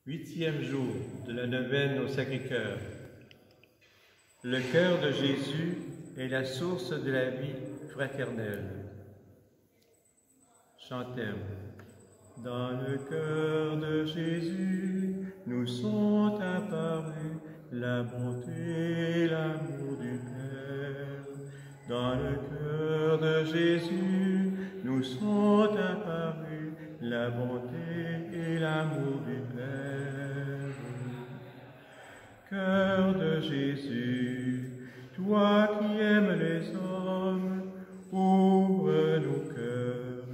Huitième jour de la neuvaine au Sacré-Cœur. Le cœur de Jésus est la source de la vie fraternelle. Chantons. Dans le cœur de Jésus, nous sont apparus la bonté et l'amour du Père. Dans le cœur de Jésus, nous sont apparus la bonté et l'amour du Père. Cœur de Jésus, toi qui aimes les hommes, ouvre nos cœurs,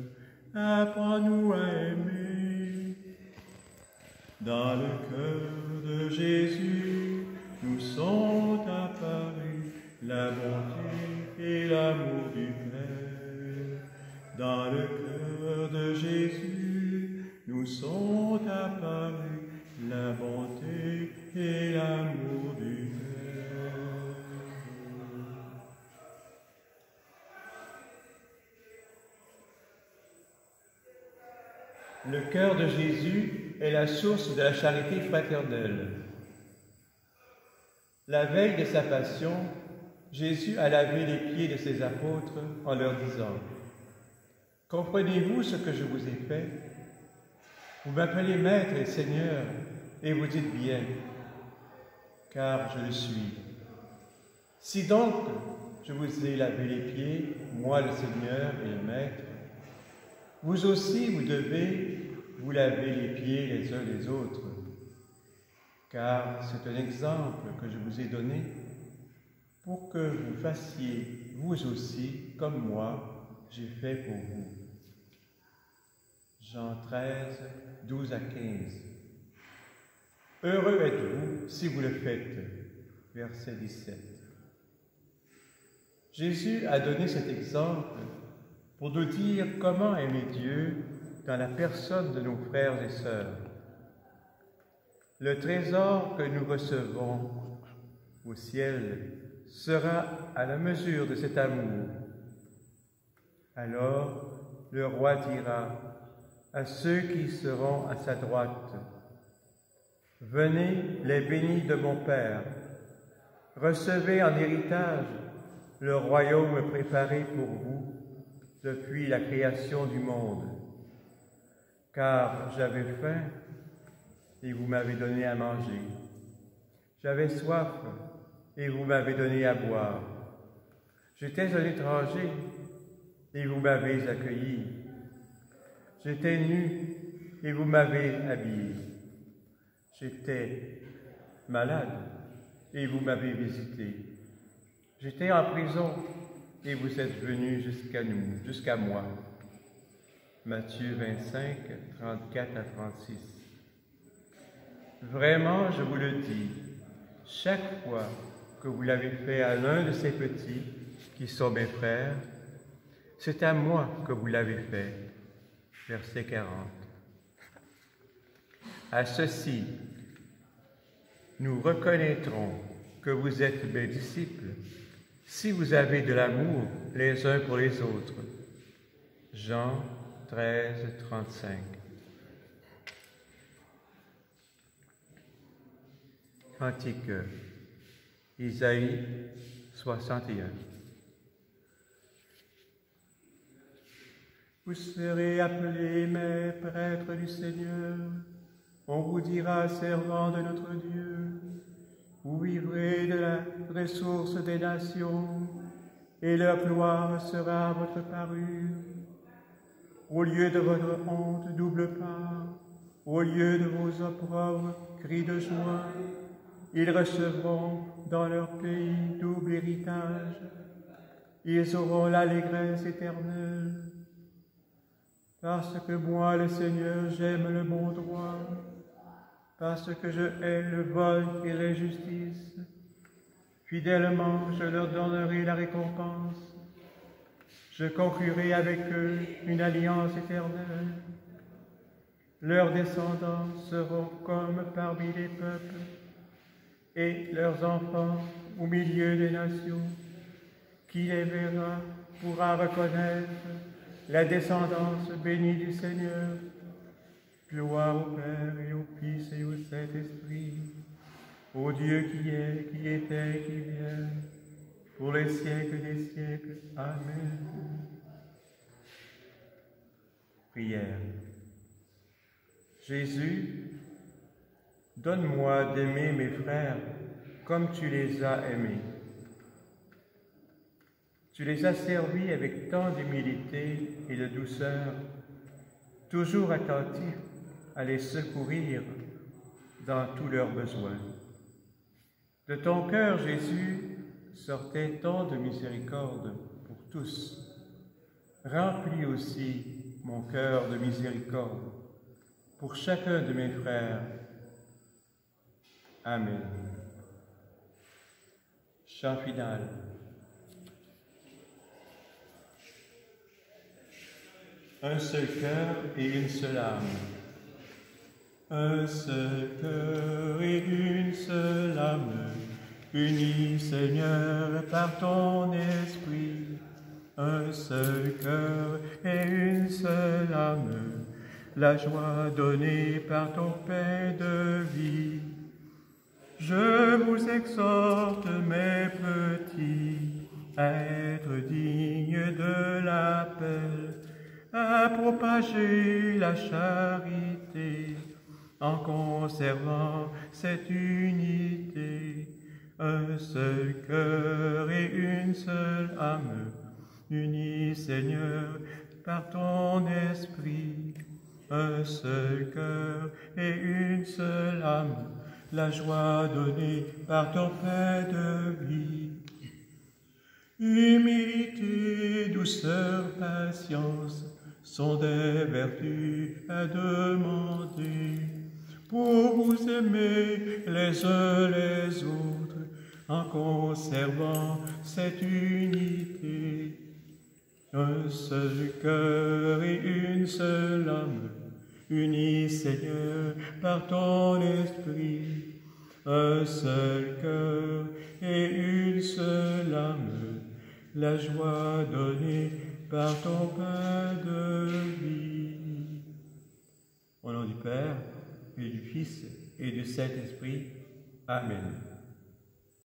apprends-nous à aimer. Dans le cœur de Jésus, nous sont apparus la bonté et l'amour du Père. Dans le cœur de Jésus, nous sont apparus la bonté et l'amour du Père. Le cœur de Jésus est la source de la charité fraternelle. La veille de sa passion, Jésus a lavé les pieds de ses apôtres en leur disant « Comprenez-vous ce que je vous ai fait? Vous m'appelez Maître et Seigneur, et vous dites bien, car je le suis. Si donc je vous ai lavé les pieds, moi le Seigneur et le Maître, vous aussi vous devez vous laver les pieds les uns les autres, car c'est un exemple que je vous ai donné pour que vous fassiez vous aussi comme moi j'ai fait pour vous. » Jean 13, 12 à 15. Heureux êtes-vous si vous le faites. Verset 17. Jésus a donné cet exemple pour nous dire comment aimer Dieu dans la personne de nos frères et sœurs. Le trésor que nous recevons au ciel sera à la mesure de cet amour. Alors le roi dira à ceux qui seront à sa droite, « Venez les bénis de mon Père, recevez en héritage le royaume préparé pour vous depuis la création du monde. Car j'avais faim et vous m'avez donné à manger. J'avais soif et vous m'avez donné à boire. J'étais un étranger et vous m'avez accueilli. J'étais nu et vous m'avez habillé. J'étais malade et vous m'avez visité. J'étais en prison et vous êtes venus jusqu'à moi. » Matthieu 25, 34 à 36. Vraiment, je vous le dis, chaque fois que vous l'avez fait à l'un de ces petits qui sont mes frères, c'est à moi que vous l'avez fait. Verset 40. À ceci, nous reconnaîtrons que vous êtes mes disciples si vous avez de l'amour les uns pour les autres. Jean 13, 35. Cantique, Isaïe 61. Vous serez appelés mes prêtres du Seigneur. On vous dira, servants de notre Dieu. Vous vivrez de la ressource des nations, et leur gloire sera votre parure. Au lieu de votre honte, double part. Au lieu de vos opprobres, cris de joie. Ils recevront dans leur pays double héritage. Ils auront l'allégresse éternelle. Parce que moi, le Seigneur, j'aime le bon droit, parce que je hais le vol et l'injustice. Fidèlement, je leur donnerai la récompense. Je conclurai avec eux une alliance éternelle. Leurs descendants seront comme parmi les peuples, et leurs enfants au milieu des nations. Qui les verra pourra reconnaître la descendance bénie du Seigneur. Gloire au Père et au Fils et au Ô Dieu qui est, qui était, qui vient, pour les siècles des siècles. Amen. Prière. Jésus, donne-moi d'aimer mes frères comme tu les as aimés. Tu les as servis avec tant d'humilité et de douceur, toujours attentif à les secourir dans tous leurs besoins. De ton cœur, Jésus, sortait tant de miséricorde pour tous. Remplis aussi mon cœur de miséricorde pour chacun de mes frères. Amen. Chant final. Un seul cœur et une seule âme. Un seul cœur et une seule âme, unis, Seigneur, par ton esprit. Un seul cœur et une seule âme, la joie donnée par ton pain de vie. Je vous exhorte, mes petits, à être dignes de l'appel, à propager la charité, en conservant cette unité, un seul cœur et une seule âme, unis, Seigneur, par ton esprit, un seul cœur et une seule âme, la joie donnée par ton pain de vie. Humilité, douceur, patience sont des vertus à demander pour vous aimer les uns les autres en conservant cette unité. Un seul cœur et une seule âme, unis, Seigneur, par ton esprit. Un seul cœur et une seule âme, la joie donnée par ton pain de vie. Au nom du Père, et du Fils, et du Saint-Esprit. Amen.